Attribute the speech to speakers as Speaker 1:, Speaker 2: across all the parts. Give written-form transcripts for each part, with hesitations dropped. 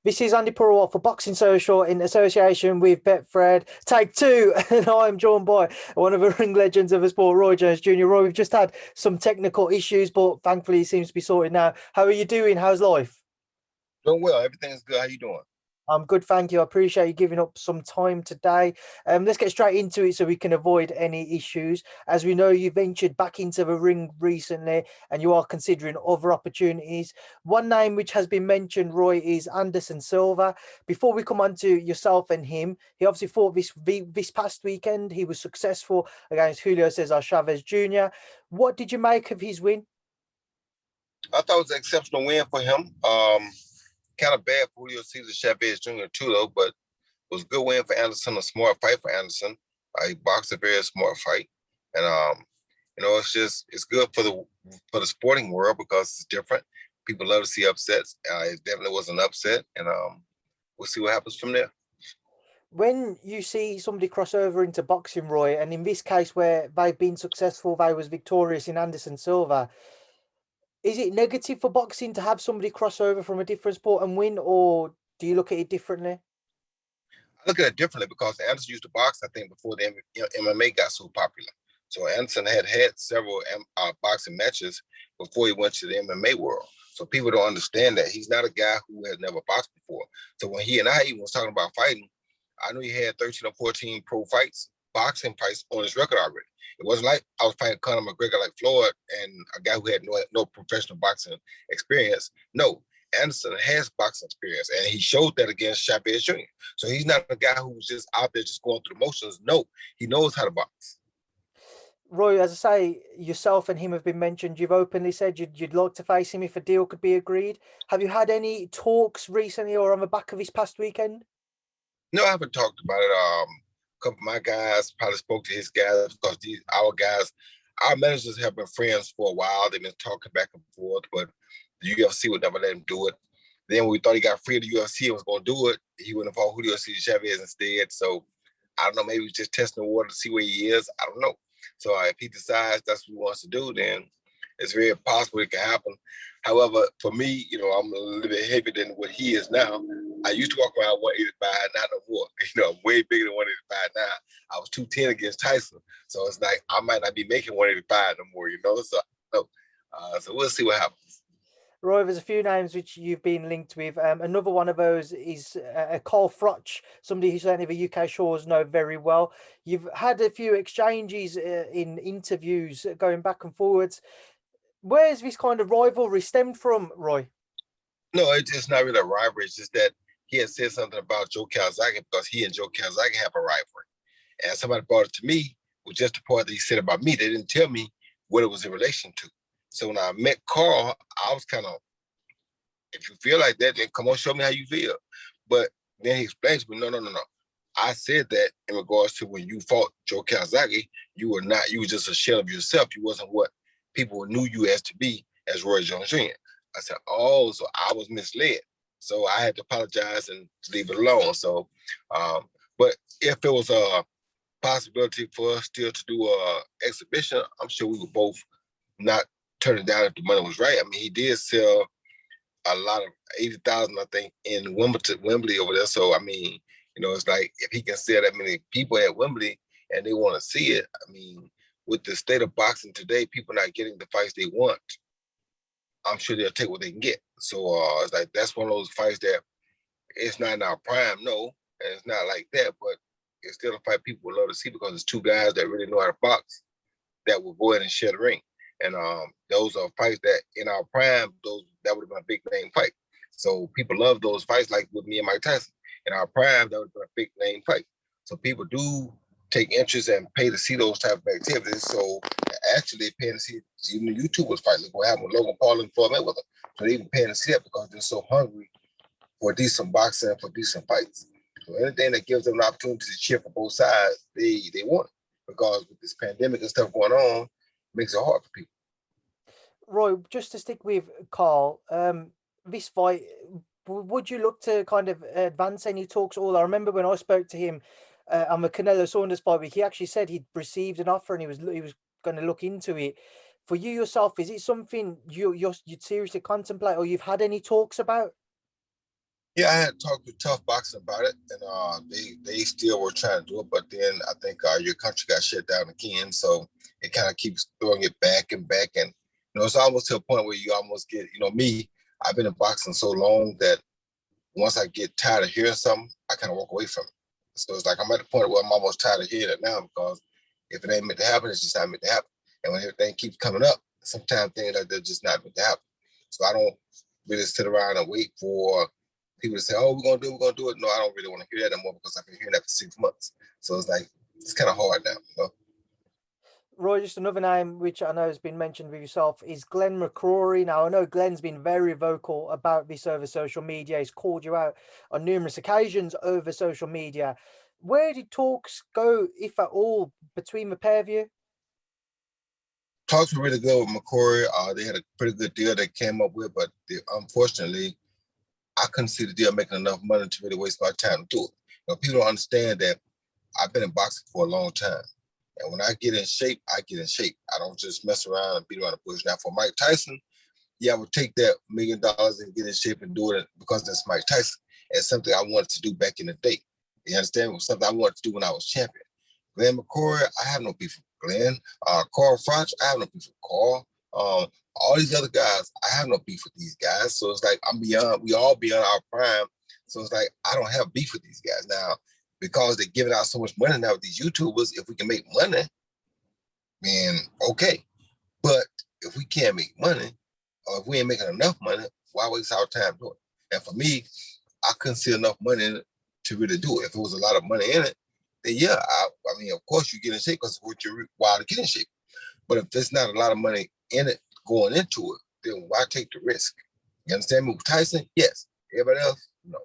Speaker 1: This is Andy Purewal for Boxing Social in association with Betfred. Take two, and I'm joined by one of the ring legends of the sport, Roy Jones Jr. Roy, we've just had some technical issues, but thankfully it seems to be sorted now. How are you doing? How's life?
Speaker 2: Doing well. Everything's good. How you doing?
Speaker 1: I'm good, thank you. I appreciate you giving up some time today. Let's get straight into it so we can avoid any issues. As we know, you ventured back into the ring recently and you are considering other opportunities. One name which has been mentioned, Roy, is Anderson Silva. Before we come on to yourself and him, he obviously fought this past weekend. He was successful against Julio Cesar Chavez Jr. What did you make of his win?
Speaker 2: I thought it was an exceptional win for him. Kind of bad for Julio Cesar Chavez Jr. too, though, but it was a good win for Anderson, a smart fight for Anderson. He boxed a very smart fight. And it's good for the sporting world because it's different. People love to see upsets. It definitely was an upset, and we'll see what happens from there.
Speaker 1: When you see somebody cross over into boxing, Roy, and in this case where they've been successful, they was victorious in Anderson Silva, is it negative for boxing to have somebody cross over from a different sport and win, or do you look at it differently?
Speaker 2: I look at it differently because Anderson used to box, I think, before the MMA got so popular. So Anderson had several boxing matches before he went to the MMA world. So people don't understand that. He's not a guy who has never boxed before. So when he and I even was talking about fighting, I knew he had 13 or 14 pro fights, boxing fights on his record already. It wasn't like I was fighting Conor McGregor like Floyd and a guy who had no professional boxing experience. No, Anderson has boxing experience, and he showed that against Chavez Jr. So he's not a guy who's just out there just going through the motions. No, he knows how to box.
Speaker 1: Roy, as I say, yourself and him have been mentioned. You've openly said you'd like to face him if a deal could be agreed. Have you had any talks recently or on the back of this past weekend?
Speaker 2: No, I haven't talked about it. A couple of my guys probably spoke to his guys because our managers have been friends for a while. They've been talking back and forth, but the UFC would never let him do it. Then when we thought he got free of the UFC and was going to do it, he went and fought Julio Cesar Chavez instead. So I don't know, maybe he's just testing the water to see where he is. I don't know. So if he decides that's what he wants to do, then it's very possible it can happen. However, for me, I'm a little bit heavier than what he is now. I used to walk around 185, not no more. I'm way bigger than 185 now. I was 210 against Tyson. So it's like I might not be making 185 no more, So we'll see what happens.
Speaker 1: Roy, there's a few names which you've been linked with. Another one of those is Carl Froch, somebody who certainly the UK shores know very well. You've had a few exchanges in interviews going back and forwards. Where's this kind of rivalry stemmed from, Roy?
Speaker 2: No, it's not really a rivalry. It's just that he had said something about Joe Calzaghe because he and Joe Calzaghe have a rivalry. And somebody brought it to me with just the part that he said about me. They didn't tell me what it was in relation to. So when I met Carl, I was kind of, if you feel like that, then come on, show me how you feel. But then he explained to me, no. I said that in regards to when you fought Joe Calzaghe, you were just a shell of yourself. You wasn't what people knew you as to be as Roy Jones Jr. I said, oh, so I was misled. So I had to apologize and leave it alone. So, but if it was a possibility for us still to do a exhibition, I'm sure we would both not turn it down if the money was right. I mean, he did sell a lot of 80,000, I think, in Wembley over there. So, I mean, it's like if he can sell that many people at Wembley and they want to see it, I mean, with the state of boxing today, people not getting the fights they want. I'm sure they'll take what they can get. So it's like that's one of those fights that it's not in our prime, no, and it's not like that, but it's still a fight people would love to see because it's two guys that really know how to box that will go ahead and share the ring. And those are fights that in our prime, that would have been a big name fight. So people love those fights, like with me and Mike Tyson. In our prime, that would have been a big name fight. So people do take interest and pay to see those type of activities. So actually they're paying to see, even the YouTubers fight, like what happened with Logan Paul and Floyd Mayweather. So they're even paying to see that because they're so hungry for decent boxing, for decent fights. So anything that gives them an opportunity to cheer for both sides, they want it. Because with this pandemic and stuff going on, it makes it hard for people.
Speaker 1: Roy, just to stick with Carl, this fight, would you look to kind of advance any talks at all? I remember when I spoke to him on the Canelo Saunders fight week, he actually said he'd received an offer and he was going to look into it. For you yourself, is it something you'd seriously contemplate, or you've had any talks about?
Speaker 2: Yeah, I had talked with Tough Boxing about it, and they still were trying to do it, but then I think your country got shut down again, so it kind of keeps throwing it back and back, and it's almost to a point where you almost get, me, I've been in boxing so long that once I get tired of hearing something, I kind of walk away from it. So it's like I'm at the point where I'm almost tired of hearing it now, because if it ain't meant to happen, it's just not meant to happen. And when everything keeps coming up, sometimes things like they're just not meant to happen. So I don't really sit around and wait for people to say, "Oh, we're gonna do it." No, I don't really want to hear that anymore, because I've been hearing that for 6 months. So it's like it's kind of hard now.
Speaker 1: Roy, just another name which I know has been mentioned with yourself is Glenn McCrory. Now, I know Glenn's been very vocal about this over social media. He's called you out on numerous occasions over social media. Where did talks go, if at all, between the pair of you?
Speaker 2: Talks were really good with McCrory. They had a pretty good deal they came up with, but unfortunately, I couldn't see the deal making enough money to really waste my time to do it. People don't understand that I've been in boxing for a long time. And when I get in shape, I get in shape. I don't just mess around and beat around the bush. Now, for Mike Tyson, yeah, I would take that $1 million and get in shape and do it because that's Mike Tyson. It's something I wanted to do back in the day. You understand? It was something I wanted to do when I was champion. Glenn McCrory, I have no beef with Glenn. Carl Froch, I have no beef with Carl. All these other guys, I have no beef with these guys. So it's like we all beyond our prime. So it's like I don't have beef with these guys now, because they're giving out so much money now with these YouTubers. If we can make money, then okay. But if we can't make money, or if we ain't making enough money, why waste our time doing it? And for me, I couldn't see enough money in it to really do it. If there was a lot of money in it, then yeah, I mean, of course you get in shape because it's what you're required to get in shape. But if there's not a lot of money in it going into it, then why take the risk? You understand me? With Tyson, yes. Everybody else, no.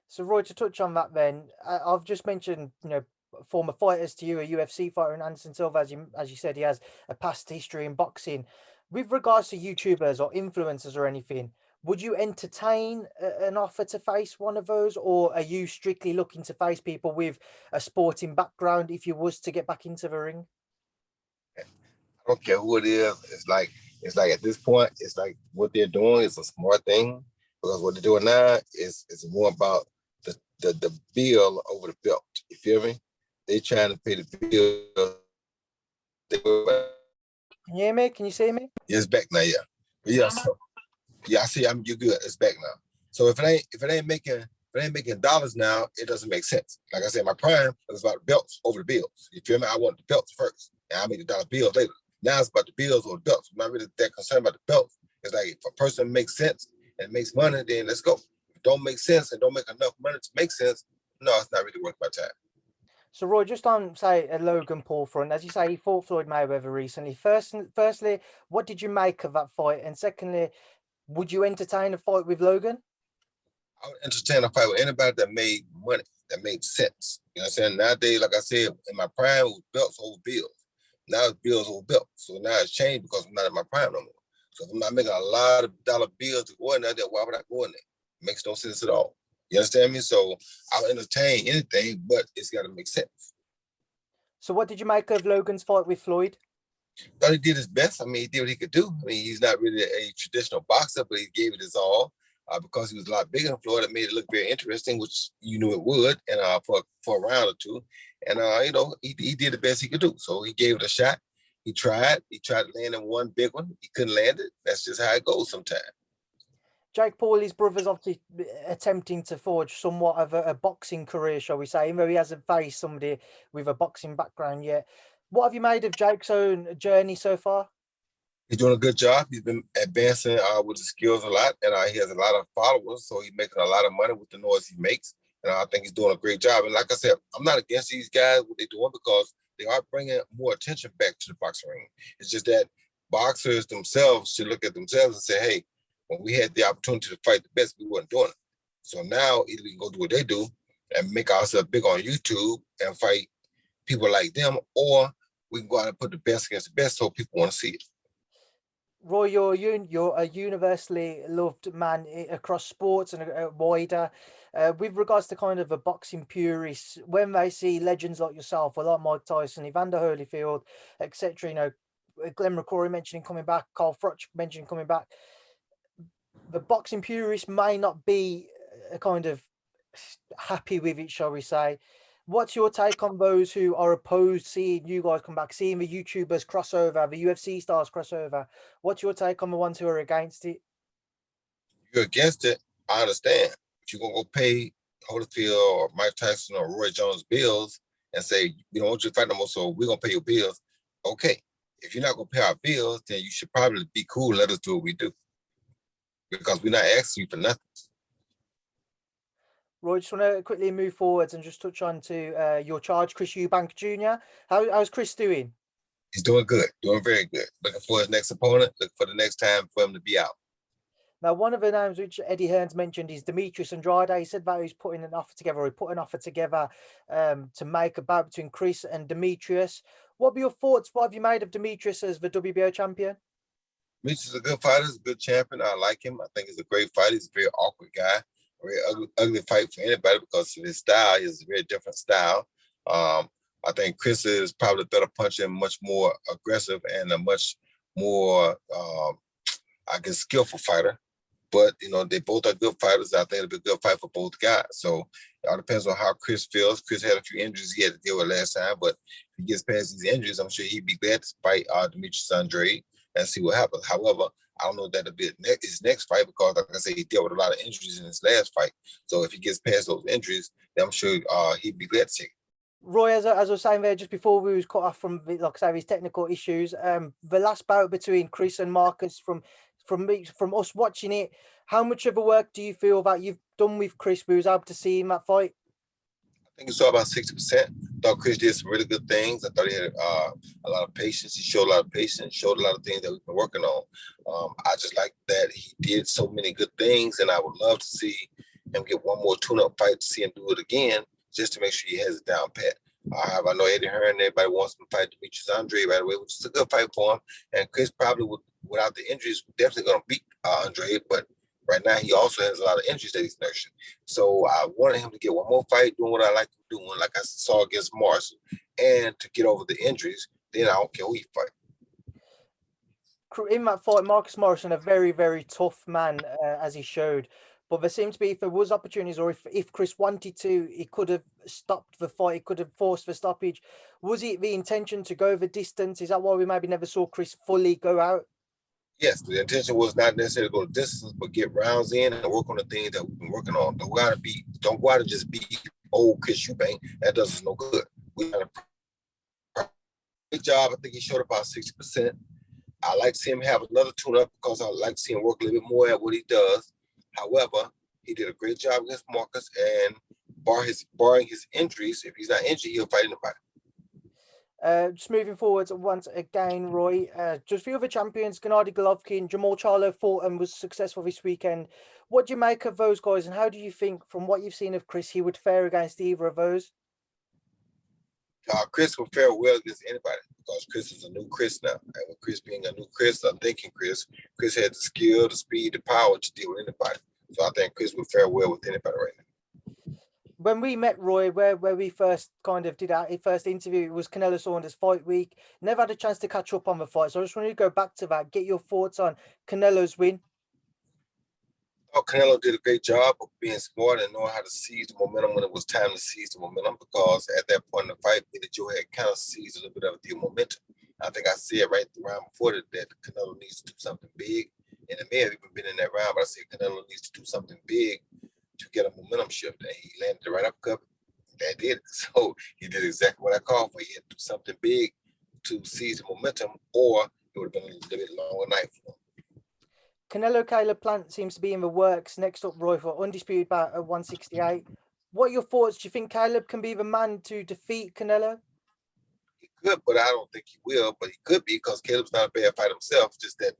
Speaker 1: So, Roy, to touch on that, then I've just mentioned, former fighters to you, a UFC fighter, and Anderson Silva, as you said, he has a past history in boxing. With regards to YouTubers or influencers or anything, would you entertain an offer to face one of those, or are you strictly looking to face people with a sporting background if you was to get back into the ring?
Speaker 2: I don't care who it is. It's like at this point, it's like what they're doing is a smart thing, because what they're doing now is more about the bill over the belt. You feel me? They trying to pay the bill.
Speaker 1: Can you hear me? Can you see me?
Speaker 2: It's back now, yeah. But yeah, so yeah, I see. You're good. It's back now. So if it ain't making dollars now, it doesn't make sense. Like I said, my prime was about belts over the bills. You feel me? I want the belts first, and I make the dollar bills later. Now it's about the bills or the belts. I'm not really that concerned about the belts. It's like if a person makes sense and makes money, then let's go. If it don't make sense and don't make enough money to make sense, no, it's not really worth my time.
Speaker 1: So, Roy, just on, say, a Logan Paul front, as you say, he fought Floyd Mayweather recently. Firstly, what did you make of that fight? And secondly, would you entertain a fight with Logan?
Speaker 2: I would entertain a fight with anybody that made money, that made sense. You know what I'm saying? Nowadays, like I said, in my prime, it was belts over bills. Now it's bills over belts. So now it's changed because I'm not in my prime no more. So if I'm not making a lot of dollar bills to go in there, then why would I go in there? It makes no sense at all. You understand me? So I'll entertain anything, but it's got to make sense.
Speaker 1: So, what did you make of Logan's fight with Floyd?
Speaker 2: Thought he did his best. I mean, he did what he could do. I mean, he's not really a traditional boxer, but he gave it his all. Because he was a lot bigger than Floyd, it made it look very interesting, which you knew it would, and for a round or two. And he did the best he could do. So he gave it a shot. He tried to land in one big one. He couldn't land it. That's just how it goes sometimes.
Speaker 1: Jake Paul, his brother's obviously attempting to forge somewhat of a boxing career, shall we say, even though he hasn't faced somebody with a boxing background yet. What have you made of Jake's own journey so far?
Speaker 2: He's doing a good job. He's been advancing with his skills a lot, and he has a lot of followers, so he's making a lot of money with the noise he makes. And I think he's doing a great job. And like I said, I'm not against these guys, what they're doing, because they are bringing more attention back to the boxing ring. It's just that boxers themselves should look at themselves and say, hey, when we had the opportunity to fight the best, we weren't doing it. So now either we can go do what they do and make ourselves big on YouTube and fight people like them, or we can go out and put the best against the best so people want to see it.
Speaker 1: Roy, you're a universally loved man across sports and wider. With regards to kind of a boxing purist, when they see legends like yourself, or like Mike Tyson, Evander Holyfield, etc., you know, Glenn McCrory mentioning coming back, Carl Froch mentioning coming back, the boxing purist may not be kind of happy with it, shall we say. What's your take on those who are opposed seeing you guys come back, seeing the YouTubers crossover, the UFC stars crossover? What's your take on the ones who are against it?
Speaker 2: You're against it, I understand. If you're gonna go pay Holyfield or Mike Tyson or Roy Jones bills and say we don't want you to fight no more, so we're gonna pay your bills. Okay. If you're not gonna pay our bills, then you should probably be cool and let us do what we do. Because we're not asking you for nothing.
Speaker 1: Roy, just want to quickly move forwards and just touch on to your charge, Chris Eubank Jr. How's Chris doing?
Speaker 2: He's doing good, doing very good. Looking for his next opponent, looking for the next time for him to be out.
Speaker 1: Now, one of the names which Eddie Hearns mentioned is Demetrius Andrade. He said that he's putting an offer together, or he put an offer together to make a bout between Chris and Demetrius. What were your thoughts? What have you made of Demetrius as the WBO champion?
Speaker 2: Demetrius is a good fighter, he's a good champion. I like him. I think he's a great fighter. He's a very awkward guy. A very ugly fight for anybody because of his style. He has a very different style. I think Chris is probably a better puncher and much more aggressive and a much more, I guess, skillful fighter. But, you know, they both are good fighters. I think it'll be a good fight for both guys. So it all depends on how Chris feels. Chris had a few injuries he had to deal with last time, but if he gets past these injuries, I'm sure he'd be glad to fight Demetrius Andrade and see what happens. However, I don't know if that'll be his next fight because, like I said, he dealt with a lot of injuries in his last fight. So if he gets past those injuries, then I'm sure he'd be glad to take it.
Speaker 1: Roy, as I was saying there just before we was cut off from, like I say, his technical issues, the last bout between Chris and Marcus, from us watching it, how much of a work do you feel that you've done with Chris? We was able to see him that fight.
Speaker 2: I think he saw about 60%. Thought Chris did some really good things. I thought he had a lot of patience. He showed a lot of patience, showed a lot of things that we've been working on. I just like that he did so many good things, and I would love to see him get one more tune-up fight to see him do it again, just to make sure he has it down pat. I know Eddie Hearn, everybody wants him to fight Demetrius Andrade right away, which is a good fight for him. And Chris probably would, without the injuries, definitely going to beat Andrade, but right now he also has a lot of injuries that he's nursing. So I wanted him to get one more fight, doing what I like doing, like I saw against Morrison, and to get over the injuries. Then I don't care who he fight.
Speaker 1: In that fight, Marcus Morrison, a very, very tough man, as he showed. But there seems to be, if there was opportunities, or if Chris wanted to, he could have stopped the fight. He could have forced the stoppage. Was it the intention to go the distance? Is that why we maybe never saw Chris fully go out?
Speaker 2: Yes, the intention was not necessarily to go the distance, but get rounds in and work on the things that we've been working on. Don't go out and just beat old Chris Eubank. That does us no good. We got a great job. I think he showed about 60%. I like to see him have another tune-up because I like to see him work a little bit more at what he does. However, he did a great job against Marcus, and barring his injuries, if he's not injured, he'll fight anybody.
Speaker 1: Just moving forward once again, Roy, just for the other champions, Gennady Golovkin, Jamal Charlo fought and was successful this weekend. What do you make of those guys, and how do you think, from what you've seen of Chris, he would fare against either of those?
Speaker 2: Chris will fare well against anybody because Chris is a new Chris now. And with Chris being a new Chris, I'm thinking Chris had the skill, the speed, the power to deal with anybody. So I think Chris will fare well with anybody right now.
Speaker 1: When we met Roy, where we first kind of did our first interview, it was Canelo Saunders fight week. Never had a chance to catch up on the fight. So I just wanted to go back to that, get your thoughts on Canelo's win.
Speaker 2: Oh, Canelo did a great job of being smart and knowing how to seize the momentum when it was time to seize the momentum, because at that point in the fight, Billy Joe had kind of seized a little bit of the momentum. I think I said right around before that Canelo needs to do something big, and it may have even been in that round, but I said Canelo needs to do something big to get a momentum shift, and he landed the right uppercut. That did it. So he did exactly what I called for. He had to do something big to seize the momentum, or it would have been a little bit longer night for him.
Speaker 1: Canelo Caleb Plant seems to be in the works. Next up, Roy, for undisputed bout at 168. What are your thoughts? Do you think Caleb can be the man to defeat Canelo?
Speaker 2: He could, but I don't think he will. But he could be, because Caleb's not a bad fight himself. Just that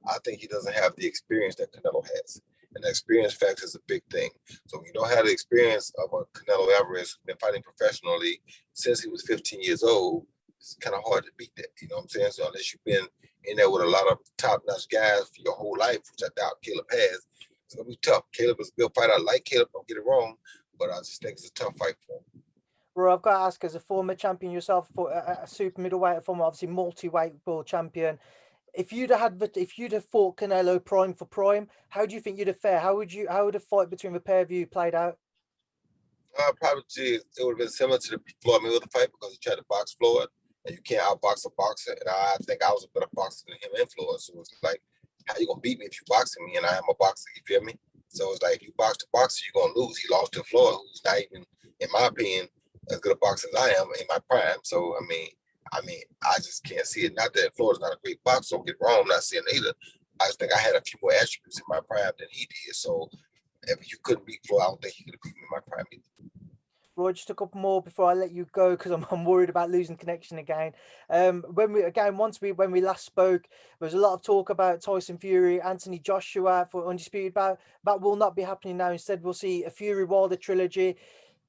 Speaker 2: I think he doesn't have the experience that Canelo has. And the experience factor is a big thing. So when you don't have the experience of a Canelo Alvarez who's been fighting professionally since he was 15 years old, it's kind of hard to beat that. You know what I'm saying? So unless you've been in there with a lot of top-notch guys for your whole life, which I doubt Caleb has, It's gonna be tough. Caleb is a good fighter. I like Caleb. Don't get it wrong, but I just think it's a tough fight for him.
Speaker 1: Roy, I've got to ask, as a former champion yourself, for a super middleweight, former obviously multi-weight world champion, if you'd have fought Canelo prime for prime, how do you think you'd have fared? How would a fight between the pair of you played out?
Speaker 2: Probably it would have been similar to the Floyd Mayweather fight because he tried to box Floyd, and you can't outbox a boxer. And I think I was a better boxer than him and Floyd. So it's like, how you gonna beat me if you boxing me and I am a boxer? You feel me? So it's like, if you box the boxer, you're gonna lose. He lost to Floyd, who's not even, in my opinion, as good a boxer as I am in my prime. So I just can't see it. Not that Floyd is not a great boxer. Don't get me wrong. I'm not saying either. I just think I had a few more attributes in my prime than he did. So if you couldn't beat Floyd, I don't think he could have beat me in my prime either.
Speaker 1: Roy, just a couple more before I let you go, because I'm worried about losing connection again. When we last spoke, there was a lot of talk about Tyson Fury, Anthony Joshua for Undisputed Bout. That will not be happening now. Instead, we'll see a Fury Wilder trilogy.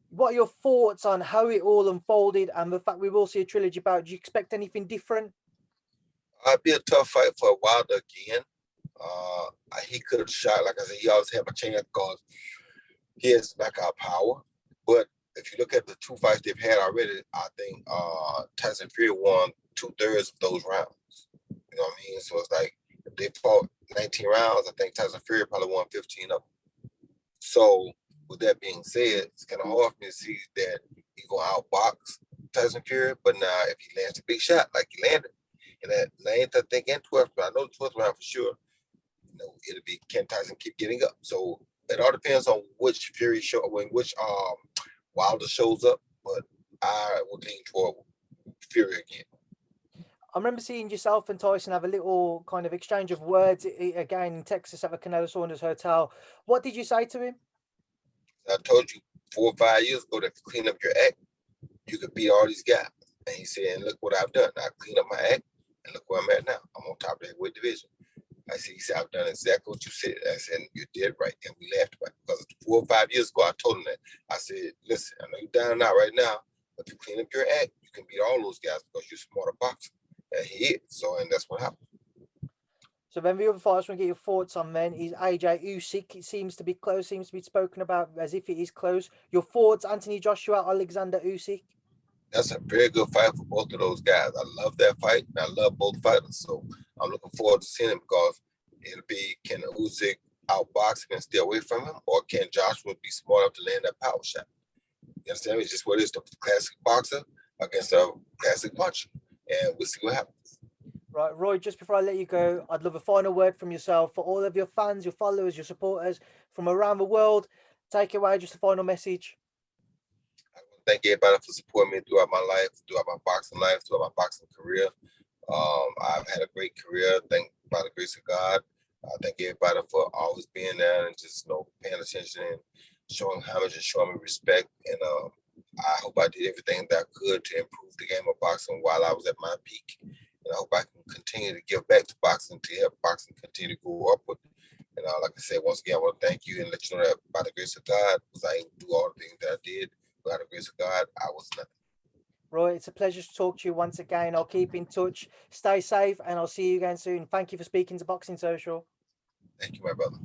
Speaker 1: What are your thoughts on how it all unfolded and the fact we will see a trilogy bout? Do you expect anything different?
Speaker 2: It'd be a tough fight for Wilder again. He could have shot, like I said, he always have a chance because he has knockout power. But if you look at the two fights they've had already, I think Tyson Fury won 2/3 of those rounds. You know what I mean? So it's like, if they fought 19 rounds, I think Tyson Fury probably won 15 of them. So with that being said, it's kind of hard for me to see that he's going to outbox Tyson Fury. But now, if he lands a big shot like he landed in that 9th, I think, and 12th, but I know the 12th round for sure, it'll be, can Tyson keep getting up? So it all depends on which Fury show, which Wilder shows up, but I would lean toward Fury again.
Speaker 1: I remember seeing yourself and Tyson have a little kind of exchange of words again in Texas at the Canelo Saunders Hotel. What did you say to him?
Speaker 2: I told you 4 or 5 years ago that to clean up your act, you could beat all these guys. And he said, and look what I've done. I clean up my act, and look where I'm at now. I'm on top of the heavyweight division. He said, I've done exactly what you said. I said, you did right. And we laughed about it. Because 4 or 5 years ago, I told him that. I said, listen, I know you're down and out right now, but if you clean up your act, you can beat all those guys because you're a smarter boxer. And he is. So, and that's what happened.
Speaker 1: So then the other fight I just want to get your thoughts on then is AJ Usyk. It seems to be close, seems to be spoken about as if it is close. Your thoughts, Anthony Joshua, Alexander Usyk?
Speaker 2: That's a very good fight for both of those guys. I love that fight, and I love both fighters. So I'm looking forward to seeing it because it'll be, can Usyk outbox him and stay away from him, or can Joshua be smart enough to land that power shot? You understand? It's just what it is, the classic boxer against a classic puncher, and we'll see what happens.
Speaker 1: Right, Roy, just before I let you go, I'd love a final word from yourself for all of your fans, your followers, your supporters from around the world. Take it away, just a final message.
Speaker 2: I want to thank everybody for supporting me throughout my life, throughout my boxing life, throughout my boxing career. I've had a great career, thank by the grace of God. I thank everybody for always being there and just paying attention and showing homage and showing me respect. And I hope I did everything that I could to improve the game of boxing while I was at my peak. And I hope I can continue to give back to boxing to help boxing continue to go upward. And like I said, once again, I want to thank you and let you know that by the grace of God, because I didn't do all the things that I did, by the grace of God, I was nothing.
Speaker 1: Roy, it's a pleasure to talk to you once again. I'll keep in touch. Stay safe, and I'll see you again soon. Thank you for speaking to Boxing Social.
Speaker 2: Thank you, my brother.